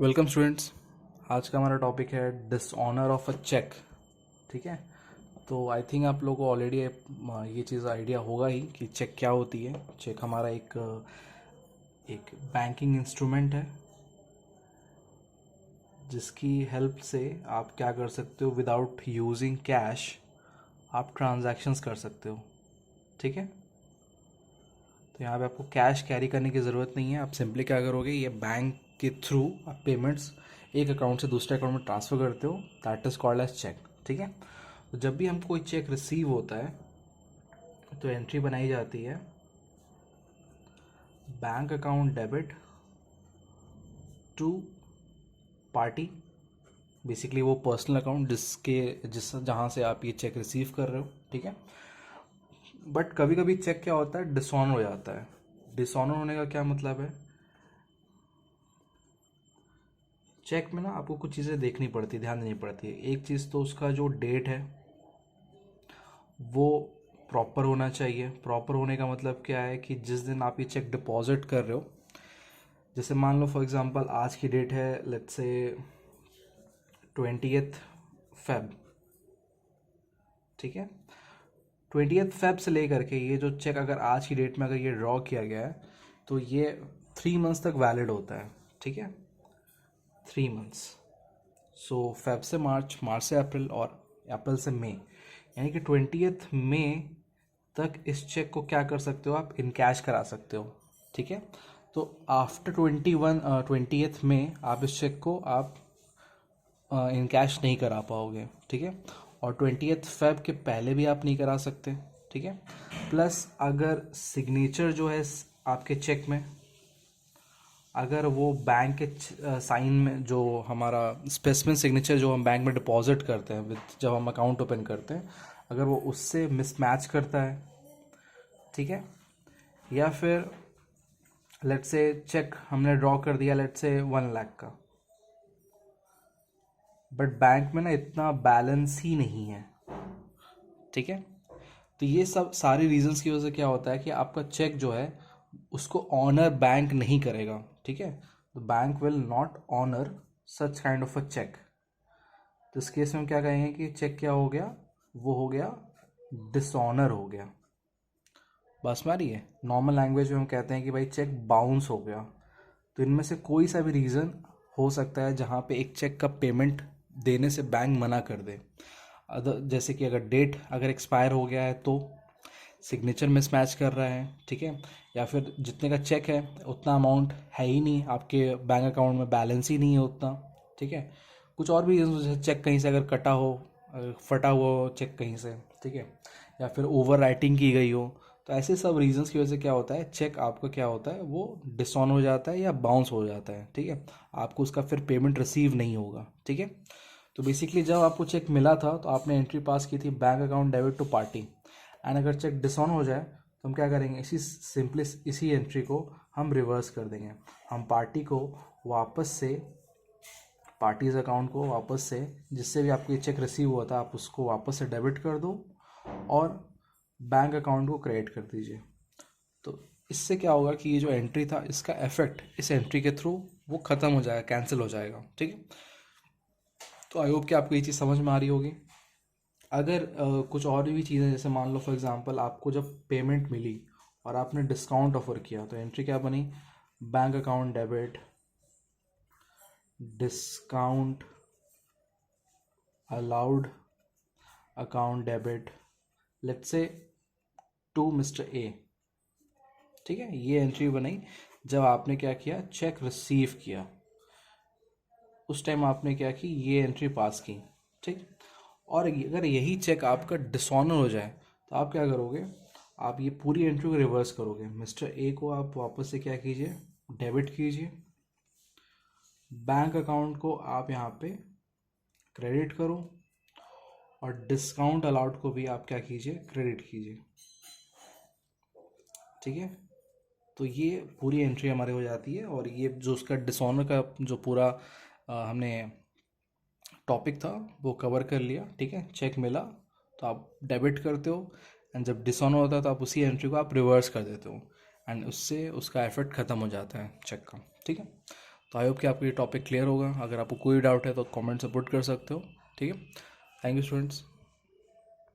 Welcome students. आज का हमारा टॉपिक है डिसऑनर ऑफ अ चेक। ठीक है, तो आई थिंक आप लोगों को ऑलरेडी ये चीज़ आइडिया होगा ही कि चेक क्या होती है। चेक हमारा एक एक बैंकिंग इंस्ट्रूमेंट है जिसकी हेल्प से आप क्या कर सकते हो, विदाउट यूजिंग कैश आप ट्रांजैक्शंस कर सकते हो। ठीक है, तो यहाँ पे आपको कैश कैरी करने की ज़रूरत नहीं है। आप सिंपली क्या करोगे, ये बैंक के थ्रू आप पेमेंट्स एक अकाउंट से दूसरे अकाउंट में ट्रांसफ़र करते हो। That is called as cheque. ठीक है, तो जब भी हमको कोई चेक रिसीव होता है तो एंट्री बनाई जाती है bank account debit to party, basically वो पर्सनल अकाउंट जिस जहाँ से आप ये चेक रिसीव कर रहे हो। ठीक है, बट कभी कभी चेक क्या होता है, डिसऑनर हो जाता है। डिसऑनर होने का क्या मतलब है, चेक में ना आपको कुछ चीज़ें देखनी पड़ती है, ध्यान देनी पड़ती है। एक चीज़ तो उसका जो डेट है वो प्रॉपर होना चाहिए। प्रॉपर होने का मतलब क्या है कि जिस दिन आप ये चेक डिपॉजिट कर रहे हो, जैसे मान लो फॉर एग्जांपल आज की डेट है लेट्स से 20th Feb। ठीक है, 20th Feb से लेकर के ये जो चेक अगर आज की डेट में अगर ये ड्रॉ किया गया है तो ये 3 मंथ्स तक वैलिड होता है। ठीक है, 3 मंथ्स। सो फेब से मार्च, मार्च से अप्रैल और अप्रैल से मई, यानी कि 20th मई तक इस चेक को क्या कर सकते हो, आप इन कैश करा सकते हो। ठीक है, तो आफ्टर 20th मई आप इस चेक को आप इन कैश नहीं करा पाओगे। ठीक है, और 20th Feb के पहले भी आप नहीं करा सकते। ठीक है, प्लस अगर सिग्नेचर जो है आपके चेक में, अगर वो बैंक के साइन में जो हमारा स्पेसिफिक सिग्नेचर जो हम बैंक में डिपॉजिट करते हैं विद जब हम अकाउंट ओपन करते हैं, अगर वो उससे मिसमैच करता है, ठीक है, या फिर लेट से चेक हमने ड्रॉ कर दिया लेट से 1 लाख का, बट बैंक में ना इतना बैलेंस ही नहीं है। ठीक है, तो ये सब सारी रीजंस की वजह से क्या होता है कि आपका चेक जो है उसको ऑनर बैंक नहीं करेगा। ठीक है, तो bank will not honour such kind of a cheque. तो इस केस में हम क्या कहेंगे कि चेक क्या हो गया, वो हो गया डिसऑनर हो गया। बस में आ रही है, नॉर्मल लैंग्वेज में हम कहते हैं कि भाई चेक बाउंस हो गया। तो इनमें से कोई सा भी रीज़न हो सकता है जहाँ पे एक चेक का पेमेंट देने से बैंक मना कर दे। अदर जैसे कि अगर डेट अगर एक्सपायर हो गया है तो सिग्नेचर मिसमैच कर रहा है। ठीक है, या फिर जितने का चेक है उतना अमाउंट है ही नहीं, आपके बैंक अकाउंट में बैलेंस ही नहीं है उतना। ठीक है, कुछ और भी रीजन, जैसे चेक कहीं से अगर कटा हो, फटा हुआ हो चेक कहीं से। ठीक है, या फिर ओवर राइटिंग की गई हो, तो ऐसे सब रीजंस की वजह से क्या होता है, चेक आपका क्या होता है, वो डिसऑन हो जाता है या बाउंस हो जाता है। ठीक है, आपको उसका फिर पेमेंट रिसीव नहीं होगा। ठीक है, तो बेसिकली जब आपको चेक मिला था तो आपने एंट्री पास की थी bank account debit to party, and अगर चेक डिसऑन हो जाए तो हम क्या करेंगे, इसी एंट्री को हम रिवर्स कर देंगे। हम पार्टी को वापस से, पार्टीज अकाउंट को वापस से, जिससे भी आपको ये चेक रिसीव हुआ था आप उसको वापस से डेबिट कर दो और बैंक अकाउंट को क्रेडिट कर दीजिए। तो इससे क्या होगा कि ये जो एंट्री था इसका इफेक्ट इस एंट्री के थ्रू वो ख़त्म हो जाएगा, कैंसिल हो जाएगा। ठीक है, तो आई होप कि आपको ये चीज़ समझ में आ रही होगी। अगर कुछ और भी चीज़ें, जैसे मान लो फॉर एग्जांपल आपको जब पेमेंट मिली और आपने डिस्काउंट ऑफर किया तो एंट्री क्या बनी, bank account debit discount allowed account debit let's से टू मिस्टर ए। ठीक है, ये एंट्री बनाई जब आपने क्या किया, चेक रिसीव किया, उस टाइम आपने क्या की, ये एंट्री पास की। ठीक, और अगर यही चेक आपका डिसऑनर हो जाए तो आप क्या करोगे, आप ये पूरी एंट्री को रिवर्स करोगे। मिस्टर ए को आप वापस से क्या कीजिए, डेबिट कीजिए, बैंक अकाउंट को आप यहाँ पे क्रेडिट करो, और डिस्काउंट अलाउड को भी आप क्या कीजिए, क्रेडिट कीजिए। ठीक है, तो ये पूरी एंट्री हमारे हो जाती है, और ये जो उसका डिसऑनर का जो पूरा हमने टॉपिक था वो कवर कर लिया। ठीक है, चेक मिला तो आप डेबिट करते हो, एंड जब डिसऑनर होता है तो आप उसी एंट्री को आप रिवर्स कर देते हो, एंड उससे उसका एफर्ट ख़त्म हो जाता है चेक का। ठीक है, तो आई होप कि आपको ये टॉपिक क्लियर होगा। अगर आपको कोई डाउट है तो कमेंट से पुट कर सकते हो। ठीक है, थैंक यू स्टूडेंट्स।